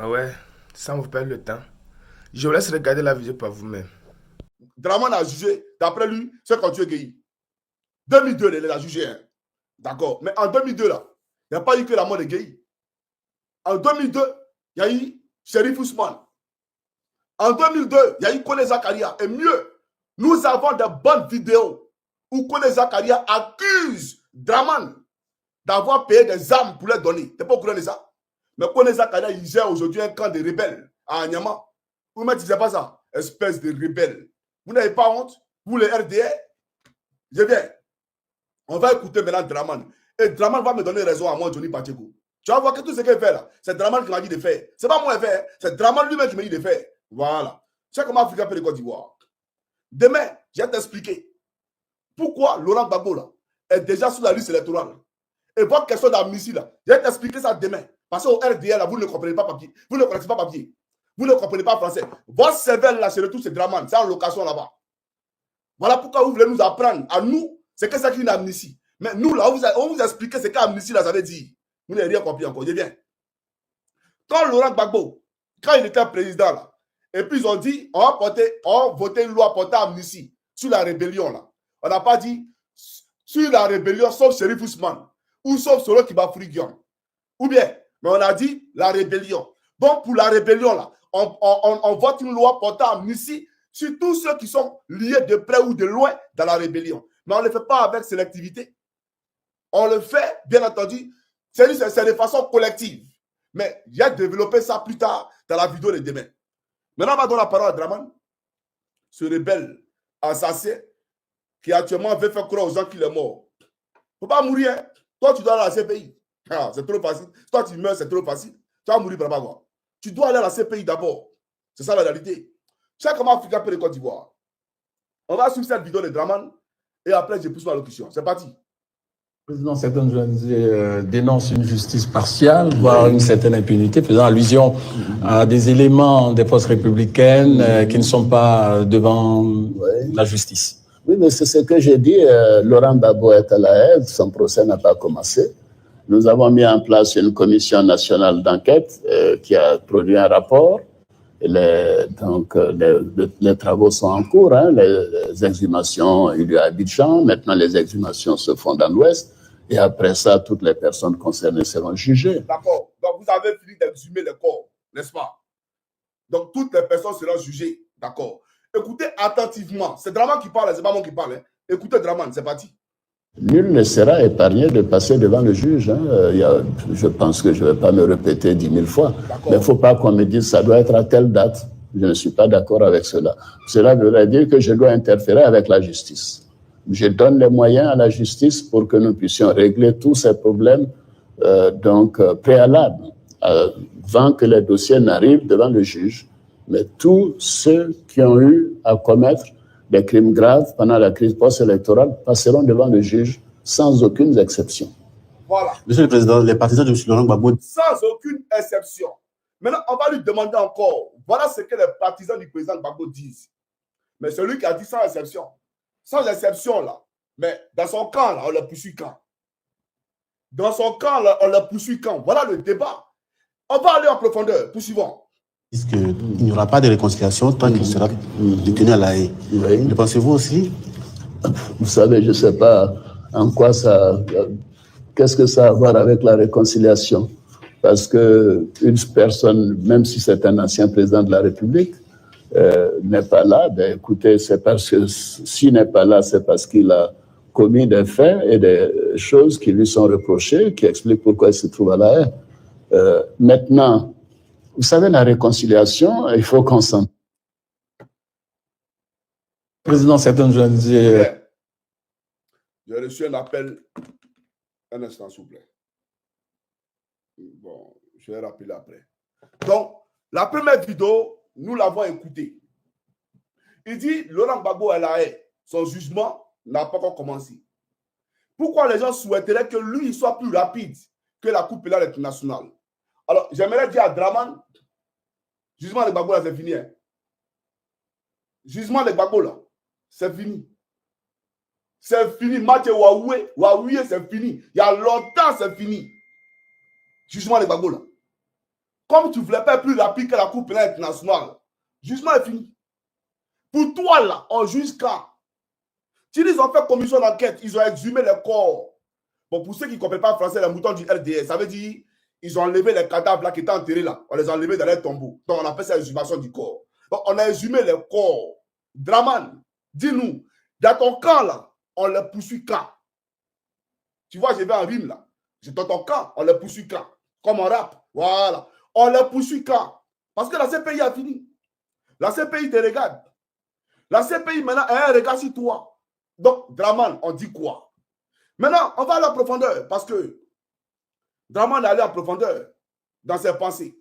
Ah ouais, sans vous perdre le temps. Je vous laisse regarder la vidéo par vous-même. Draman a jugé, d'après lui, c'est quand tu es gay. 2002, il a jugé. Hein. D'accord. Mais en 2002, là, il n'y a pas eu que la mort de gay. En 2002, il y a eu Sheriff Ousmane. En 2002, il y a eu Kone Zakaria. Et mieux, nous avons de bonnes vidéos où Kone Zakaria accuse Draman d'avoir payé des armes pour les donner. Tu n'es pas au courant de ça? Mais Kone Zakaria, il gère aujourd'hui un camp de rebelles à Anyama. Vous ne dites pas ça? Espèce de rebelle. Vous n'avez pas honte? Vous, les RDR? Je viens. On va écouter maintenant Draman. Et Draman va me donner raison à moi, Johnny Pacheco. Tu vas voir que tout ce qu'il fait là, c'est Draman qui m'a dit de faire. C'est pas moi qui fait, c'est Draman lui-même qui m'a dit de faire. Voilà. Tu sais comment Africa peut le Côte d'Ivoire. Demain, je vais t'expliquer pourquoi Laurent Gbagbo là est déjà sur la liste électorale. Et votre question d'amnistie là, je vais t'expliquer ça demain. Parce qu'au RDR là, vous ne comprenez pas papier. Vous ne connaissez pas papier. Vous ne comprenez pas français. Votre cervelle là, c'est le tout, c'est Draman. C'est en location là-bas. Voilà pourquoi vous voulez nous apprendre à nous, c'est que c'est une amnistie. Mais nous là, on vous explique ce qu'amnistie là, ça veut dire. Vous n'avez rien compris encore. Je viens. Quand Laurent Gbagbo, quand il était président là, et puis ils ont dit, on va voter une loi portant amnistie sur la rébellion là. On n'a pas dit sur la rébellion, sauf Sheriff Ousmane, ou sauf Solo Kibafrigion. Ou bien, mais on a dit la rébellion. Donc pour la rébellion là, on vote une loi portant amnistie sur tous ceux qui sont liés de près ou de loin dans la rébellion. Mais on ne le fait pas avec sélectivité. On le fait, bien entendu, c'est de façon collective. Mais j'ai développé ça plus tard dans la vidéo de demain. Maintenant, on va donner la parole à Draman, ce rebelle assassin qui actuellement veut faire croire aux gens qu'il est mort. Il ne faut pas mourir. Hein. Toi, tu dois aller à la CPI. Ah, c'est trop facile. Toi, tu meurs, c'est trop facile. Tu vas mourir par là-bas. Tu dois aller à la CPI d'abord. C'est ça la réalité. Tu sais comment Africa peut le Côte d'Ivoire. On va suivre cette vidéo de Draman et après, je pousse ma locution. C'est parti. Le président, certaines journalistes dénoncent une justice partiale, voire une certaine impunité, faisant allusion à des éléments des forces républicaines qui ne sont pas devant la justice. Oui, mais c'est ce que j'ai dit. Laurent Gbagbo est à la haie, son procès n'a pas commencé. Nous avons mis en place une commission nationale d'enquête qui a produit un rapport. Les travaux sont en cours, hein, les exhumations, il y a Abidjan, maintenant les exhumations se font dans l'Ouest, et après ça, toutes les personnes concernées seront jugées. D'accord, donc vous avez fini d'exhumer les corps, n'est-ce pas? Donc toutes les personnes seront jugées, d'accord. Écoutez attentivement, c'est Draman qui parle, c'est pas moi qui parle. Hein. Écoutez Draman, c'est parti. Nul ne sera épargné de passer devant le juge. Hein. Je pense que je ne vais pas me répéter 10 000 fois. Mais il ne faut pas qu'on me dise ça doit être à telle date. Je ne suis pas d'accord avec cela. Cela voudrait dire que je dois interférer avec la justice. Je donne les moyens à la justice pour que nous puissions régler tous ces problèmes préalables avant que les dossiers n'arrivent devant le juge. Mais tous ceux qui ont eu à commettre des crimes graves pendant la crise post-électorale passeront devant le juge sans aucune exception. Voilà. Monsieur le Président, les partisans de M. Laurent Gbagbo... Sans aucune exception. Maintenant, on va lui demander encore. Voilà ce que les partisans du président Gbagbo disent. Mais celui qui a dit sans exception. Sans exception, là. Mais dans son camp, là, on le poursuit quand? Dans son camp, là, on le poursuit quand? Voilà le débat. On va aller en profondeur. Poursuivons. Il n'y aura pas de réconciliation tant qu'il sera détenu à la haie. Oui. Le pensez-vous aussi? Vous savez, je ne sais pas en quoi ça... Qu'est-ce que ça a à voir avec la réconciliation? Parce qu'une personne, même si c'est un ancien président de la République, n'est pas là, ben écoutez, c'est parce que s'il n'est pas là, c'est parce qu'il a commis des faits et des choses qui lui sont reprochées, qui expliquent pourquoi il se trouve à la haie. Maintenant, vous savez, la réconciliation, il faut qu'on s'en... Président, certaines journalistes... J'ai reçu un appel. Un instant, s'il vous plaît. Bon, je vais rappeler après. Donc, la première vidéo, nous l'avons écoutée. Il dit, Laurent Gbagbo est la haie. Son jugement n'a pas encore commencé. Pourquoi les gens souhaiteraient que lui soit plus rapide que la Cour pénale internationale? Alors, j'aimerais dire à Draman, jugement de Gbagbo, là, c'est fini. Hein. Jugement de Gbagbo, là, c'est fini. C'est fini. Mathieu Wahoué, c'est fini. Il y a longtemps, c'est fini. Jugement de Gbagbo, là. comme tu ne voulais pas plus rapide que la Cour pénale internationale, jugement est fini. Pour toi, là, on juge quand? Tu dis, ils ont fait commission d'enquête, ils ont exhumé les corps. Bon, pour ceux qui ne comprennent pas français, les moutons du RDS, ça veut dire ils ont enlevé les cadavres là qui étaient enterrés là. On les a enlevés dans les tombeaux. Donc, on appelle ça exhumation du corps. Donc, on a exhumé les corps. Draman, dis-nous, dans ton camp là, on les poursuit quand? Tu vois, je vais en rime là. C'est dans ton camp, on les poursuit quand? Comme on rappe. Voilà. On les poursuit quand? Parce que la CPI a fini. La CPI te regarde. La CPI maintenant a un regard sur toi. Donc, Draman, on dit quoi? Maintenant, on va aller en profondeur parce que Draman est allé en profondeur dans ses pensées.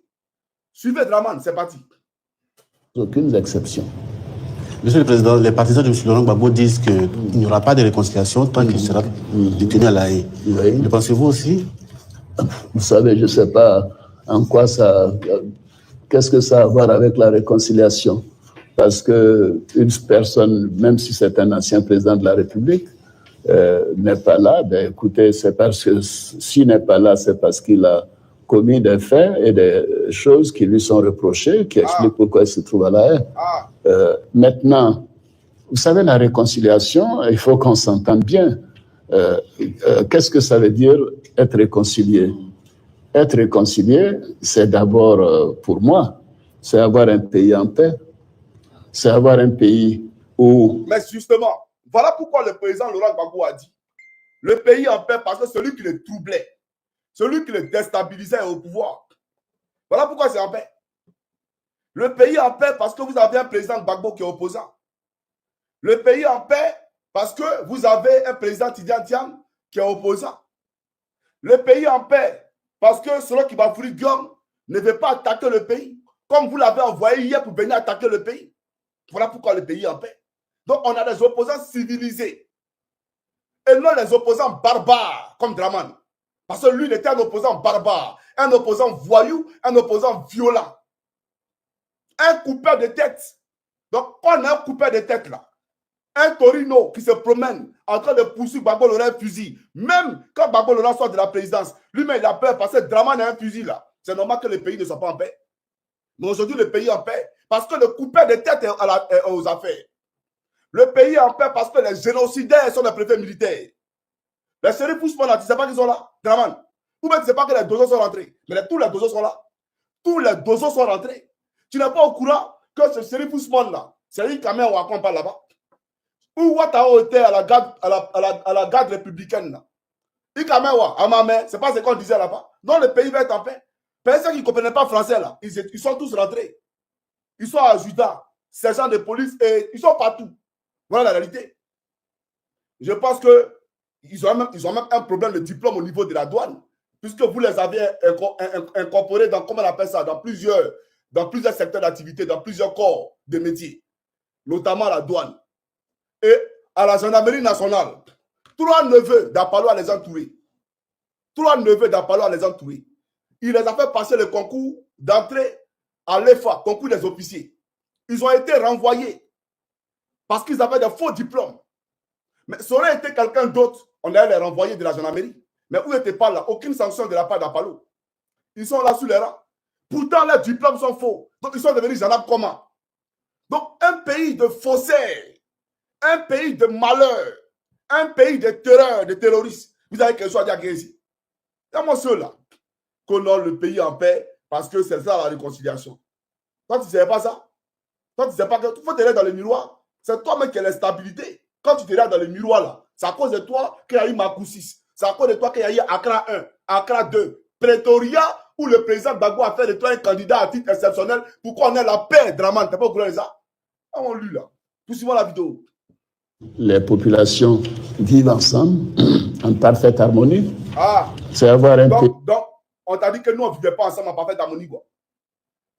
Suivez Draman, c'est parti. Aucune exception. Monsieur le Président, les partisans de M. Laurent Gbagbo disent qu'il n'y aura pas de réconciliation tant qu'il sera détenu à La Haye. Oui. Le pensez-vous aussi? Vous savez, je ne sais pas en quoi ça... Qu'est-ce que ça a à voir avec la réconciliation? Parce qu'une personne, même si c'est un ancien président de la République, n'est pas là, ben écoutez, c'est parce que s'il n'est pas là, c'est parce qu'il a commis des faits et des choses qui lui sont reprochées, qui expliquent pourquoi il se trouve à La Haye. Maintenant, vous savez, la réconciliation, il faut qu'on s'entende bien. Qu'est-ce que ça veut dire être réconcilié? Être réconcilié, c'est d'abord, pour moi, c'est avoir un pays en paix. C'est avoir un pays où... Mais justement, voilà pourquoi le président Laurent Gbagbo a dit le pays en paix parce que celui qui le troublait, celui qui le déstabilisait est au pouvoir. Voilà pourquoi c'est en paix. Le pays en paix parce que vous avez un président Gbagbo qui est opposant. Le pays en paix parce que vous avez un président Tidiane Tiam qui est opposant. Le pays en paix parce que celui qui va fourir Guillaume ne veut pas attaquer le pays comme vous l'avez envoyé hier pour venir attaquer le pays. Voilà pourquoi le pays est en paix. Donc, on a des opposants civilisés. Et non les opposants barbares, comme Draman. Parce que lui, il était un opposant barbare, un opposant voyou, un opposant violent. Un coupeur de tête. Donc, on a un coupeur de tête là. Un Torino qui se promène en train de poursuivre Gbagbo Laurent un fusil. Même quand Gbagbo Laurent sort de la présidence, lui-même, il a peur parce que Draman a un fusil là. C'est normal que le pays ne soit pas en paix. Mais aujourd'hui, le pays est en paix parce que le coupeur de tête est aux affaires. Le pays est en paix parce que les génocidaires sont les préfets militaires. Les shérifs Ousmane, tu ne sais pas qu'ils sont là, Draman. Ou même tu ne sais pas que les dozos sont rentrés. Mais tous les dozos sont là. Tous les dozos sont rentrés. Tu n'es pas au courant que ce shérif Ousmane là, c'est lui qui a mis un wakon par là-bas. Ou Ouattao était à la garde républicaine là. Il a mis un wakon, c'est pas ce qu'on disait là-bas. Donc le pays va être en paix. Personne qui ne comprenait pas français là, ils sont tous rentrés. Ils sont adjudants, sergents de police et ils sont partout. Voilà la réalité. Je pense qu'ils ont même un problème de diplôme au niveau de la douane, puisque vous les avez incorporés dans, comment on appelle ça, dans plusieurs secteurs d'activité, dans plusieurs corps de métiers, notamment la douane. Et à la gendarmerie nationale, 3 neveux d'Apalo les entourer. 3 neveux d'Apalo les entourer. Il les a fait passer le concours d'entrée à l'EFA, concours des officiers. Ils ont été renvoyés parce qu'ils avaient des faux diplômes. Mais ça aurait été quelqu'un d'autre, on allait les renvoyer de la gendarmerie. Mais où n'était pas là? Aucune sanction de la part d'Apalo. Ils sont là sous les rangs. Pourtant, leurs diplômes sont faux. Donc, ils sont devenus gendarmes comment? Donc, un pays de faussaires, un pays de malheur, un pays de terreur, de terroristes. Vous avez quelque chose à dire ici? Il y a moi ceux-là qu'on a le pays en paix parce que c'est ça la réconciliation. Toi, tu ne savais pas ça? Toi, tu ne sais pas qu'il faut te regarder dans le miroir. C'est toi-même qui as l'instabilité. Quand tu te regardes dans le miroir là, c'est à cause de toi qu'il y a eu Makou 6. C'est à cause de toi qu'il y a eu Accra 1, Accra 2, Pretoria, où le président Gbagbo a fait de toi un candidat à titre exceptionnel pour qu'on ait la paix, Draman. Tu n'es pas au courant de ça? On lu là. Poussez-moi la vidéo. Les populations vivent ensemble en parfaite harmonie. C'est avoir un pays. Donc, on t'a dit que nous, on ne vivait pas ensemble en parfaite harmonie, quoi.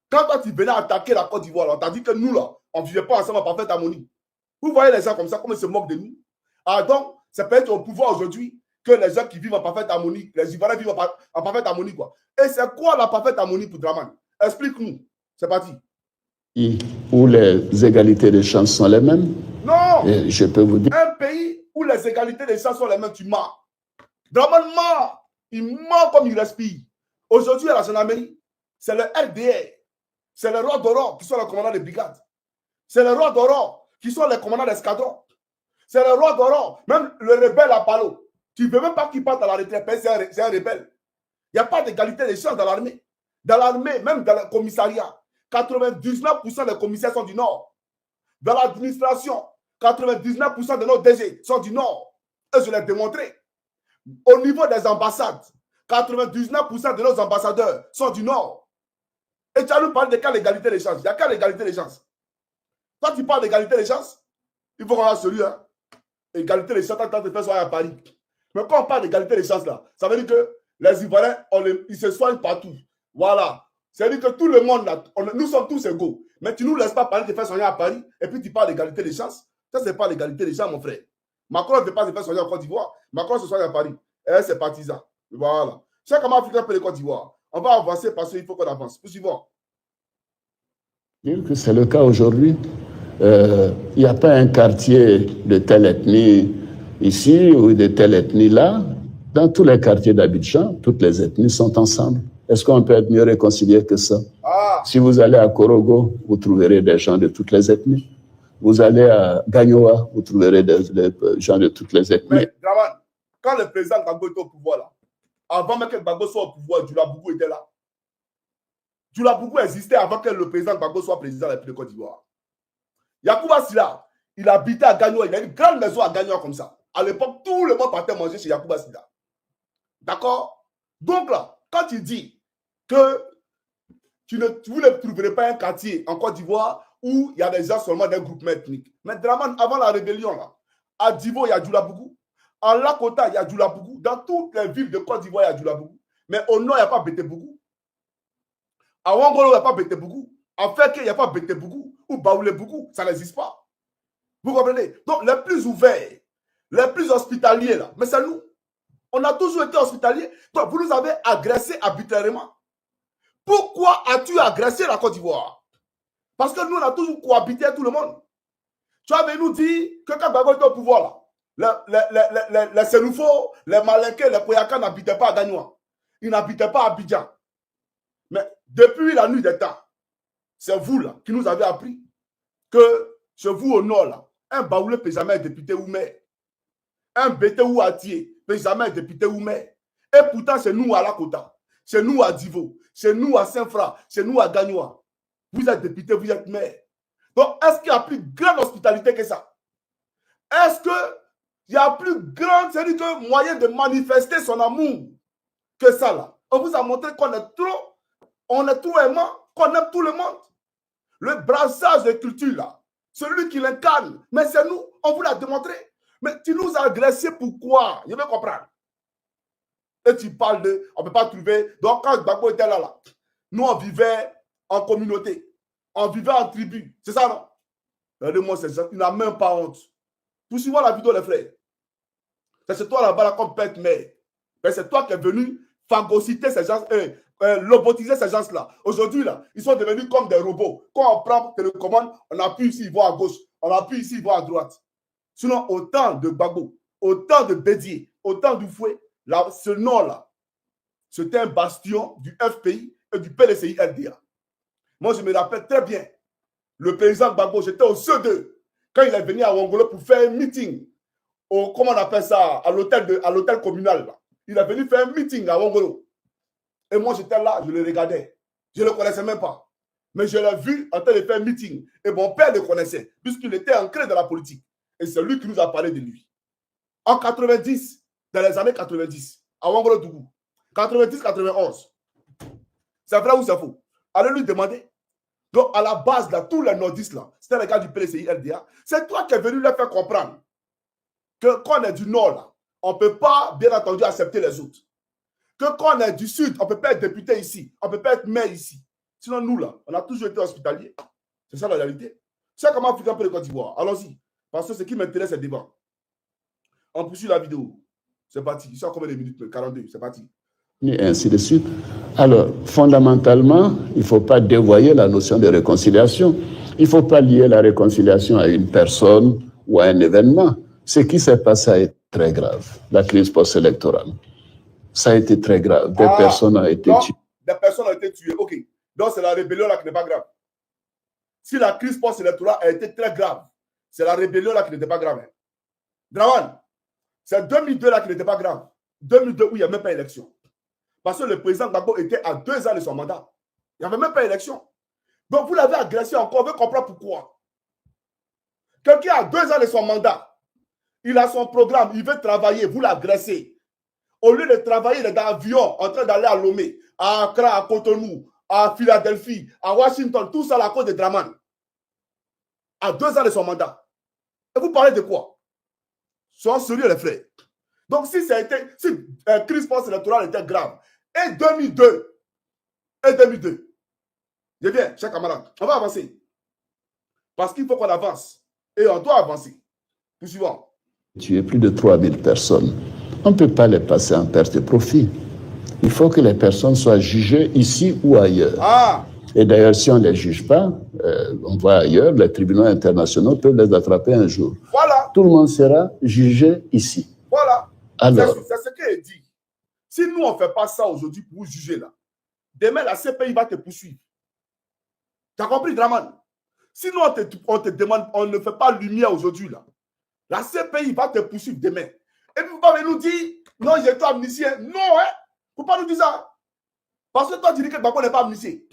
Quand toi, tu venais attaquer la Côte d'Ivoire, on t'a dit que nous, là, on ne vivait pas ensemble en parfaite harmonie. Vous voyez les gens comme ça, comme ils se moquent de nous. Donc, c'est peut-être au pouvoir aujourd'hui que les gens qui vivent en parfaite harmonie, les Ivoiriens vivent en parfaite harmonie, quoi. Et c'est quoi la parfaite harmonie pour Draman? Explique-nous. C'est parti. Où les égalités de chances sont les mêmes. Non! Et je peux vous dire. Un pays où les égalités de chances sont les mêmes, tu mens. Draman ment. Il ment comme il respire. Aujourd'hui, à la gendarmerie, c'est le RDR, c'est les rois d'Oro qui sont les commandants des brigades. C'est les rois d'Oro qui sont les commandants d'escadron. C'est les rois d'Oro, même le rebelle à Palo. Tu ne veux même pas qu'il parte à la retraite, c'est un rebelle. Il n'y a pas d'égalité des chances dans l'armée. Dans l'armée, même dans le commissariat, 99% des commissaires sont du Nord. Dans l'administration, 99% de nos DG sont du Nord. Et je l'ai démontré. Au niveau des ambassades, 99% de nos ambassadeurs sont du Nord. Et tu as nous parlé de quelle égalité des chances? Il n'y a quelle égalité des chances? Toi, tu parles d'égalité des chances? Il faut qu'on a celui, hein? Égalité des chances, tant que tu fais soigner à Paris. Mais quand on parle d'égalité des chances, là, ça veut dire que les Ivoiriens, ils se soignent partout. Voilà. C'est-à-dire que tout le monde, là, nous sommes tous égaux. Mais tu ne nous laisses pas parler de faire soigner à Paris et puis tu parles d'égalité des chances. Ça, ce n'est pas l'égalité des chances, mon frère. Macron ne veut pas se faire soigner en Côte d'Ivoire. Macron se soigne à Paris. Et c'est partisan. Voilà. Chaque Africain peut les Côte d'Ivoire. On va avancer parce qu'il faut qu'on avance. Suivant. C'est le cas aujourd'hui. Il n'y a pas un quartier de telle ethnie ici ou de telle ethnie là. Dans tous les quartiers d'Abidjan, toutes les ethnies sont ensemble. Est-ce qu'on peut être mieux réconcilié que ça? Si vous allez à Korogo, vous trouverez des gens de toutes les ethnies. Vous allez à Gagnoa, vous trouverez des gens de toutes les ethnies. Mais, Draman, quand le président Gbagbo était au pouvoir, là, avant même que Gbagbo soit au pouvoir, Djoula Bougou était là. Djoula Bougou existait avant que le président Gbagbo soit président de la République de Côte d'Ivoire. Yacouba Silla, il habitait à Gagnoa, il a une grande maison à Gagnoa comme ça. À l'époque, tout le monde partait manger chez Yacouba Silla. D'accord? Donc là, quand tu dis que vous ne trouverez pas un quartier en Côte d'Ivoire où il y a des gens seulement d'un groupement ethnique. Mais Draman, avant la rébellion, là, à Divo, il y a Djoula Bougou. À Lakota, il y a Djoula Bougou. Dans toutes les villes de Côte d'Ivoire, il y a Djoula Bougou. Mais au nord, il n'y a pas Bété Bougou. À Wangolo, il n'y a pas Bété Bougou. À Feke, il n'y a pas Bété Bougou. Ou Baoulé Bougou. Ça n'existe pas. Vous comprenez? Donc, les plus ouverts, les plus hospitaliers, là, mais c'est nous. On a toujours été hospitaliers. Donc, vous nous avez agressés arbitrairement. Pourquoi as-tu agressé la Côte d'Ivoire? Parce que nous, on a toujours cohabité avec tout le monde. Tu avais nous dit que quand Gbagbo était au pouvoir, là, les Sénoufos, les Malinqués, les Koyaka n'habitaient pas à Gagnoa. Ils n'habitaient pas à Abidjan. Mais depuis la nuit des temps, c'est vous là qui nous avez appris que chez vous au nord, là, un Baoulé ne peut jamais être député ou maire. Un Bété ou Atié ne peut jamais être député ou maire. Et pourtant, c'est nous à Lakota, c'est nous à Divo, c'est nous à Saint-Fra, c'est nous à Gagnoa. Vous êtes député, vous êtes maire. Donc, est-ce qu'il y a plus grande hospitalité que ça? Est-ce qu'il y a plus grand, c'est-à-dire que moyen de manifester son amour que ça là? On vous a montré qu'on est trop aimant, qu'on aime tout le monde. Le brassage de culture là, celui qui l'incarne, mais c'est nous, on vous l'a démontré. Mais tu nous as agressés pourquoi? Je veux comprendre. Et tu parles de, on ne peut pas trouver. Donc quand Gbagbo était là, nous on vivait en communauté. On vivait en tribu. C'est ça, non? Regardez-moi, il n'a même pas honte. Tout suivant la vidéo, les frères. C'est toi là-bas, là, comme pète mère. C'est toi qui es venu phagocyter ces gens, lobotiser ces gens-là. Aujourd'hui, là, ils sont devenus comme des robots. Quand on prend télécommande, on appuie ici, ils vont à gauche. On appuie ici, ils vont à droite. Sinon, autant de Gbagbo, autant de Bédier, autant du Fouet, là, ce nom-là, c'était un bastion du FPI et du PLCI RDA. Moi, je me rappelle très bien, le président Gbagbo, j'étais au CE2, quand il est venu à Wangolo pour faire un meeting, comment on appelle ça, à l'hôtel communal. Là. Il est venu faire un meeting à Wangolo. Et moi, j'étais là, je le regardais. Je ne le connaissais même pas. Mais je l'ai vu en train de faire un meeting. Et mon père le connaissait, puisqu'il était ancré dans la politique. Et c'est lui qui nous a parlé de lui. En 90, dans les années 90, à Wangolo Dougou, 90-91, c'est vrai ou c'est faux? Allez lui demander. Donc, à la base, là, tous les nordistes, là, c'était les gars du PLCI RDA. C'est toi qui es venu leur faire comprendre que quand on est du nord, là, on ne peut pas, bien entendu, accepter les autres. Que quand on est du sud, on ne peut pas être député ici. On ne peut pas être maire ici. Sinon, nous, là, on a toujours été hospitaliers. C'est ça la réalité. C'est comment Africain pour le Côte d'Ivoire. Allons-y. Parce que ce qui m'intéresse, c'est le débat. On poursuit la vidéo. C'est parti. Il sort combien de minutes? 42. C'est parti. Et ainsi de suite. Alors, fondamentalement, il ne faut pas dévoyer la notion de réconciliation. Il ne faut pas lier la réconciliation à une personne ou à un événement. Ce qui s'est passé a été très grave, la crise post-électorale. Ça a été très grave. Des personnes ont été tuées. Des personnes ont été tuées, ok. Donc c'est la rébellion là qui n'est pas grave. Si la crise post-électorale a été très grave, c'est la rébellion là qui n'était pas grave. Hein. Draman, c'est 2002 là qui n'était pas grave. 2002 où il n'y a même pas élection. Parce que le président Gbagbo était à 2 ans de son mandat. Il n'y avait même pas élection. Donc vous l'avez agressé encore, on veut comprendre pourquoi. Quelqu'un a 2 ans de son mandat, il a son programme, il veut travailler, vous l'agressez. Au lieu de travailler, il est dans l'avion, en train d'aller à Lomé, à Accra, à Cotonou, à Philadelphie, à Washington, tout ça à la cause de Draman. À 2 ans de son mandat. Et vous parlez de quoi? Soyons sérieux, les frères. Donc, si crise post-électorale était grave, et 2002, je viens, chers camarades, on va avancer. Parce qu'il faut qu'on avance. Et on doit avancer. Tout suivant. Tu es plus de 3000 personnes. On ne peut pas les passer en perte de profit. Il faut que les personnes soient jugées ici ou ailleurs. Ah! Et d'ailleurs, si on ne les juge pas, on voit ailleurs, les tribunaux internationaux peuvent les attraper un jour. Voilà. Tout le monde sera jugé ici. Voilà. Alors, c'est ce qu'il dit. Si nous, on ne fait pas ça aujourd'hui pour vous juger là, demain, la CPI va te poursuivre. Tu as compris, Draman? Si nous, on te demande, on ne fait pas lumière aujourd'hui là, la CPI va te poursuivre demain. Et puis, vous ne pouvez pas nous dire, non, j'ai été amnistié. Non, hein? Il ne faut pas nous dire ça. Parce que toi, tu dis que Gbagbo n'est pas amnistié.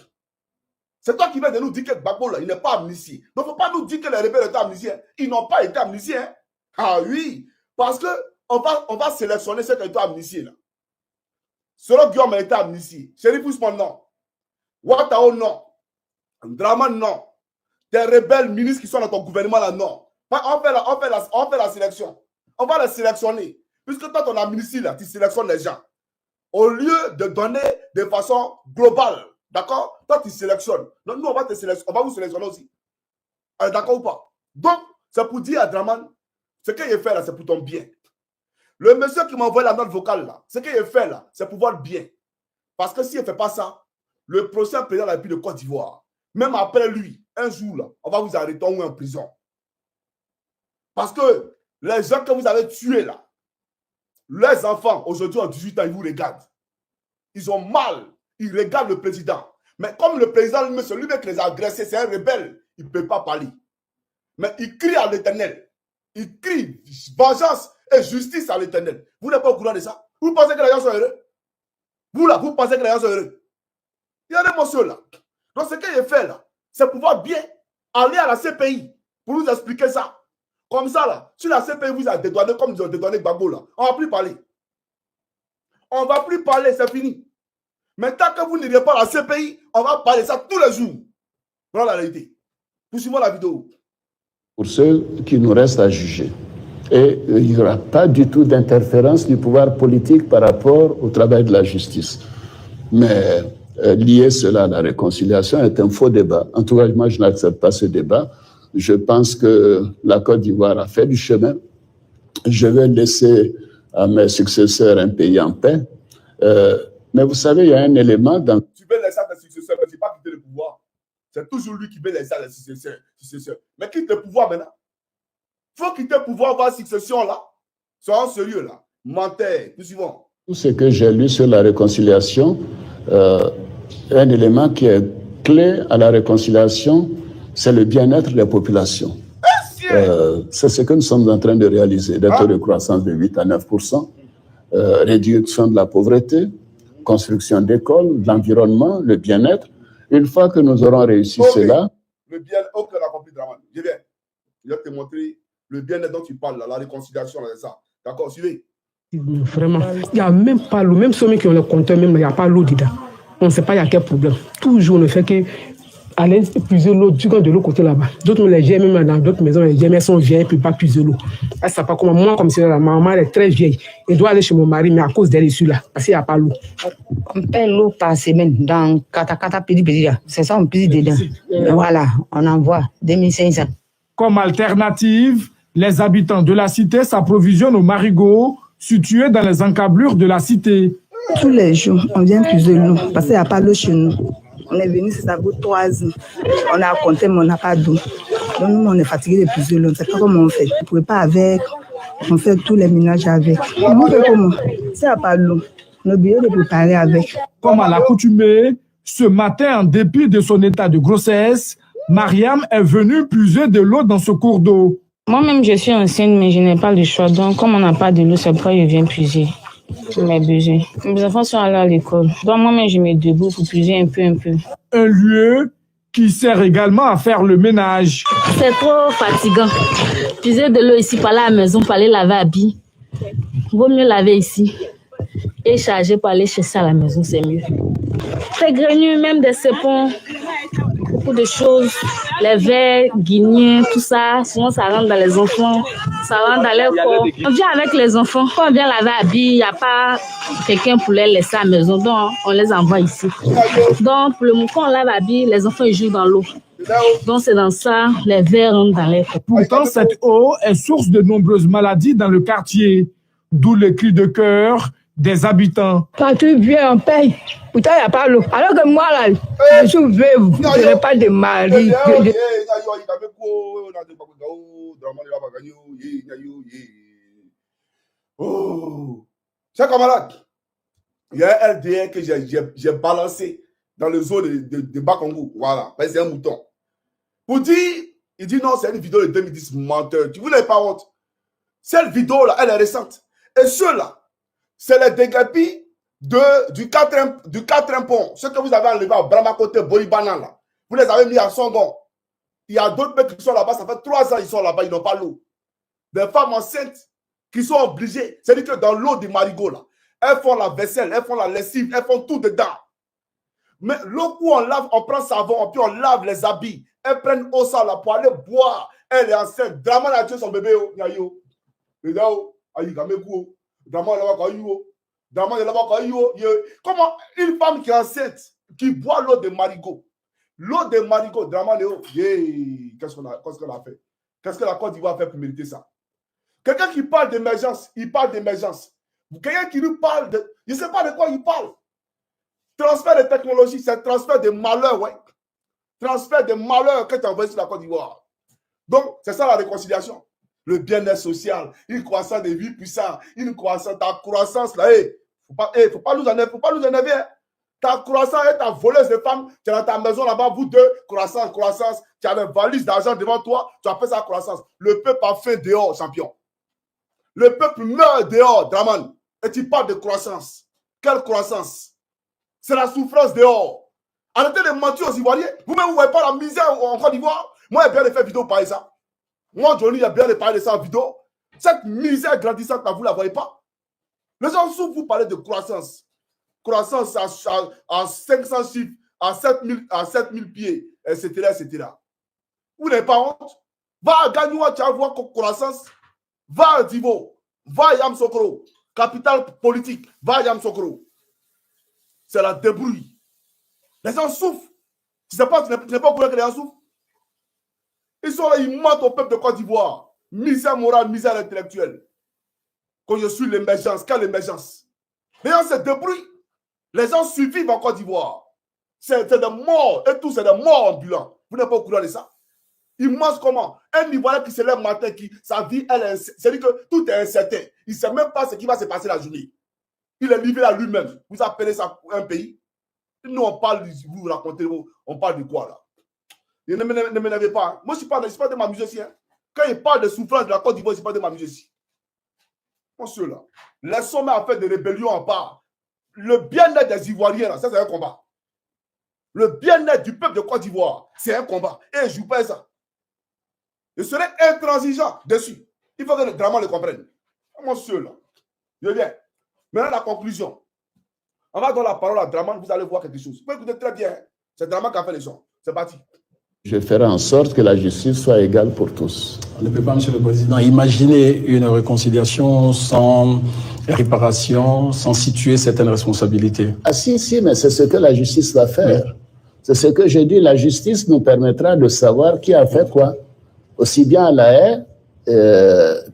C'est toi qui viens de nous dire que Gbagbo, là, il n'est pas amnistié. Donc, il ne faut pas nous dire que les rebelles étaient amnistiés. Ils n'ont pas été amnistiés. Hein? Ah oui. Parce qu'on va sélectionner ceux qui ont été amnistiés. Là. Selon Guillaume a été amnistié. Chérif Ousmane, non. Ouattao, non. Draman, non. Des rebelles ministres qui sont dans ton gouvernement, là, non. On fait la sélection. On va les sélectionner. Puisque toi, ton amnistie, là, tu sélectionnes les gens. Au lieu de donner de façon globale, d'accord? Toi, tu sélectionnes. Donc, nous, on va vous sélectionner aussi. D'accord ou pas? Donc, c'est pour dire à Draman, ce qu'il fait là, c'est pour ton bien. Le monsieur qui m'a envoyé la note vocale là, ce qu'il fait là, c'est pour votre bien. Parce que s'il ne fait pas ça, le prochain président de la République de Côte d'Ivoire, même après lui, un jour là, on va vous arrêter en prison. Parce que les gens que vous avez tués là, les enfants, aujourd'hui, en 18 ans, ils vous regardent. Ils ont mal. Ils regardent le président. Mais comme le président lui-même, c'est lui-même qui les a agressés, c'est un rebelle, il ne peut pas parler. Mais il crie à l'Éternel. Il crie vengeance et justice à l'Éternel. Vous n'êtes pas au courant de ça? Vous pensez que les gens sont heureux? Vous là, vous pensez que les gens sont heureux? Il y a des émotions là. Donc ce qu'il fait là, c'est pouvoir bien aller à la CPI pour nous expliquer ça. Comme ça, là, si la CPI vous a dédouané comme ils ont dédouané Gbagbo, là, on ne va plus parler. On ne va plus parler, c'est fini. Mais tant que vous n'irez pas à la CPI, on va parler ça tous les jours. Voilà la réalité. Poursuivons la vidéo. pour ceux qui nous restent à juger. Et il n'y aura pas du tout d'interférence du pouvoir politique par rapport au travail de la justice. Mais lier cela à la réconciliation est un faux débat. En tout cas, moi, je n'accepte pas ce débat. Je pense que la Côte d'Ivoire a fait du chemin. Je vais laisser à mes successeurs un pays en paix. Mais vous savez, il y a un élément dans... Tu veux laisser à tes successeurs, mais tu n'as pas quitté le pouvoir. C'est toujours lui qui veut laisser à ses successeurs. Mais quitte le pouvoir maintenant. Il faut quitter le pouvoir, avoir succession là. Soyons sérieux là. Menteur, nous suivons. Tout ce que j'ai lu sur la réconciliation, un élément qui est clé à la réconciliation, c'est le bien-être des populations. C'est ce que nous sommes en train de réaliser. Des taux de croissance de 8 à 9%, réduction de la pauvreté, construction d'écoles, de l'environnement, le bien-être. Une fois que nous aurons réussi cela... Le bien-être, on a compris, Draman. Je vais te montrer le bien-être dont tu parles, là, la réconciliation, là, c'est ça. D'accord, suivez. Vraiment, il n'y a même pas l'eau. Même ceux qui ont le compteur, même il n'y a pas l'eau dedans. On ne sait pas il y a quel problème. Toujours, on ne fait que aller puiser l'eau de l'autre côté là-bas. D'autres, les GM, même dans d'autres maisons, les GM sont vieilles, ils ne peuvent pas puiser l'eau. Ça ne pas comment. Moi, comme c'est la maman, elle est très vieille. Elle doit aller chez mon mari, mais à cause d'elle, ici là, parce qu'il n'y a pas l'eau. On paie l'eau par semaine dans Katakata Pidi. C'est ça, on plie dedans. Voilà, on envoie 2500. Comme alternative, les habitants de la cité s'approvisionnent au marigot situé dans les encablures de la cité. Tous les jours, on vient puiser l'eau parce qu'il n'y a pas d'eau chez nous. On est venu, ça vaut 3 ans. On a compté, mais on n'a pas d'eau. Donc nous, on est fatigué de puiser l'eau. On ne sait pas comment on fait. On ne pouvait pas avec. On fait tous les ménages avec. On fait comment? S'il n'y a pas d'eau, on est obligé de préparer avec. Comme à l'accoutumée, Ce matin, en dépit de son état de grossesse, Mariam est venue puiser de l'eau dans ce cours d'eau. Moi-même, je suis enceinte, mais je n'ai pas le choix. Donc, comme on n'a pas de l'eau, c'est pourquoi je viens puiser pour mes besoins. Mes enfants sont allés à l'école. Donc, moi-même, je me débrouille pour puiser un peu. Un lieu qui sert également à faire le ménage. C'est trop fatigant. Puiser de l'eau ici, par là à la maison, pour aller laver habits. Vaut mieux laver ici. Et charger pour aller chercher à la maison, c'est mieux. C'est grenu, même des cépons, beaucoup de choses, les verres, guignets, tout ça. Souvent, ça rentre dans les enfants, ça rentre dans leur corps. On vient avec les enfants. Quand on vient laver habits, il n'y a pas quelqu'un pour les laisser à la maison, donc on les envoie ici. Donc, pour le moment, quand on lave habits, les enfants ils jouent dans l'eau. Donc, c'est dans ça, les verres rentrent dans leur corps. Pourtant, cette eau est source de nombreuses maladies dans le quartier, d'où les cris de cœur des habitants. Quand tu viens, on paye. Pourtant, il n'y a pas l'eau. Alors que moi, là, je suis veuve, je n'ai pas de mari. Oh, chers camarades, il y a un LDR que j'ai balancé dans le zoo de Bakongo. Voilà, c'est un mouton. Pour dire, il dit non, c'est une vidéo de 2010, menteur. Tu voulais pas honte. Cette vidéo-là, elle est récente. Et ceux-là, c'est les dégâts du 4e pont. Ceux que vous avez enlevés à Bramakote, Boïbana, là. Vous les avez mis à Songon. Il y a d'autres mecs qui sont là-bas, ça fait 3 ans qu'ils sont là-bas, ils n'ont pas l'eau. Des femmes enceintes qui sont obligées, c'est-à-dire que dans l'eau du marigot, là, elles font la vaisselle, elles font la lessive, elles font tout dedans. Mais l'eau où on lave, on prend savon, puis on lave les habits. Elles prennent eau ça là pour aller boire. Elle est enceinte. Draman a tué son bébé. Comment une femme qui est enceinte, qui boit l'eau de marigot, l'eau de marigot, Draman qu'est-ce qu'on a fait? Qu'est-ce que la Côte d'Ivoire a fait pour mériter ça? Quelqu'un qui parle d'émergence, il parle d'émergence. Quelqu'un qui nous parle de... Je ne sais pas de quoi il parle. Transfert de technologie, c'est transfert de malheur, ouais. Transfert de malheur que tu as envoyé sur la Côte d'Ivoire. Donc, c'est ça la réconciliation. Le bien-être social, une croissance de vie puissante, une croissance, ta croissance là, faut pas nous énerver. Hein. Ta croissance est ta voleuse de femmes, tu es dans ta maison là-bas, vous deux, croissance, tu as une valise d'argent devant toi, tu appelles ça croissance. Le peuple a faim dehors, champion. Le peuple meurt dehors, Draman. Et tu parles de croissance. Quelle croissance? C'est la souffrance dehors. Arrêtez de mentir aux Ivoiriens. Vous-même, vous ne voyez pas la misère en Côte d'Ivoire. Moi, j'ai bien de faire vidéo par ça. Moi, Johnny, j'ai bien de parler de ça en vidéo. Cette misère grandissante, vous ne la voyez pas. Les gens souffrent, vous parlez de croissance. Croissance à 500 chiffres, à 7000 pieds, etc. Vous n'avez pas honte? Va à Gagnoua, tu vas voir croissance. Va à Divo. Va à Yamsokro. Capitale politique. Va à Yamsokro. C'est la débrouille. Les gens souffrent. Tu n'es pas au courant que les gens souffrent. Ils sont là, ils mentent au peuple de Côte d'Ivoire. Misère morale, misère intellectuelle. Quand je suis l'émergence, quelle émergence? Les gens se débrouillent. Les gens survivent en Côte d'Ivoire. C'est des morts. Et tout, c'est des morts ambulants. Vous n'êtes pas au courant de ça? Ils mangent comment? Un Ivoirien qui se lève le matin, sa vie, c'est-à-dire que tout est incertain. Il ne sait même pas ce qui va se passer la journée. Il est livré à lui-même. Vous appelez ça un pays? Nous, on parle, vous racontez, on parle de quoi là? Et ne m'énervez pas. Moi, je ne suis pas de m'amuser ici. Hein. Quand il parle de souffrance de la Côte d'Ivoire, je ne suis pas de m'amuser ici. Monsieur là, laissons-nous à faire des rébellions en part. Le bien-être des Ivoiriens, là, ça c'est un combat. Le bien-être du peuple de Côte d'Ivoire, c'est un combat. Et je ne joue pas ça. Je serai intransigeant dessus. Il faut que le Draman le comprenne. Monsieur là, je viens. Maintenant, la conclusion. On va donner la parole à Draman, vous allez voir quelque chose. Vous écoutez très bien. C'est Draman qui a fait les sons. C'est parti. Je ferai en sorte que la justice soit égale pour tous. On ne peut pas, Monsieur le Président, imaginer une réconciliation sans réparation, sans situer certaines responsabilités. Ah si, mais c'est ce que la justice va faire. Oui. C'est ce que j'ai dit, la justice nous permettra de savoir qui a fait quoi. Aussi bien à La Haye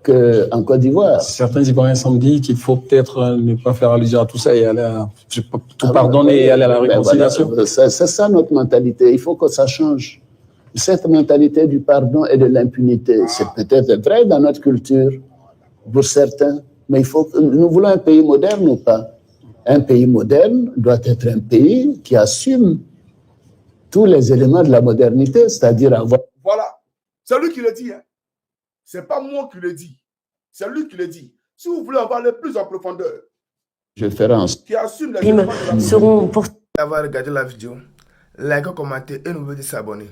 qu'en Côte d'Ivoire. Certains Ivoiriens semblent dire qu'il faut peut-être ne pas faire allusion à tout ça et aller à tout pardonner et aller à la réconciliation. Voilà, c'est ça notre mentalité, il faut que ça change. Cette mentalité du pardon et de l'impunité, c'est peut-être vrai dans notre culture, pour certains, mais nous voulons un pays moderne ou pas? un pays moderne doit être un pays qui assume tous les éléments de la modernité, c'est-à-dire avoir... Voilà. C'est lui qui le dit. Hein. Ce n'est pas moi qui le dis. C'est lui qui le dit. Si vous voulez avoir le plus en profondeur, je ferai en sorte qui assume les éléments de la seront pour avoir regardé la vidéo, likez, commentez et n'oubliez pas de s'abonner.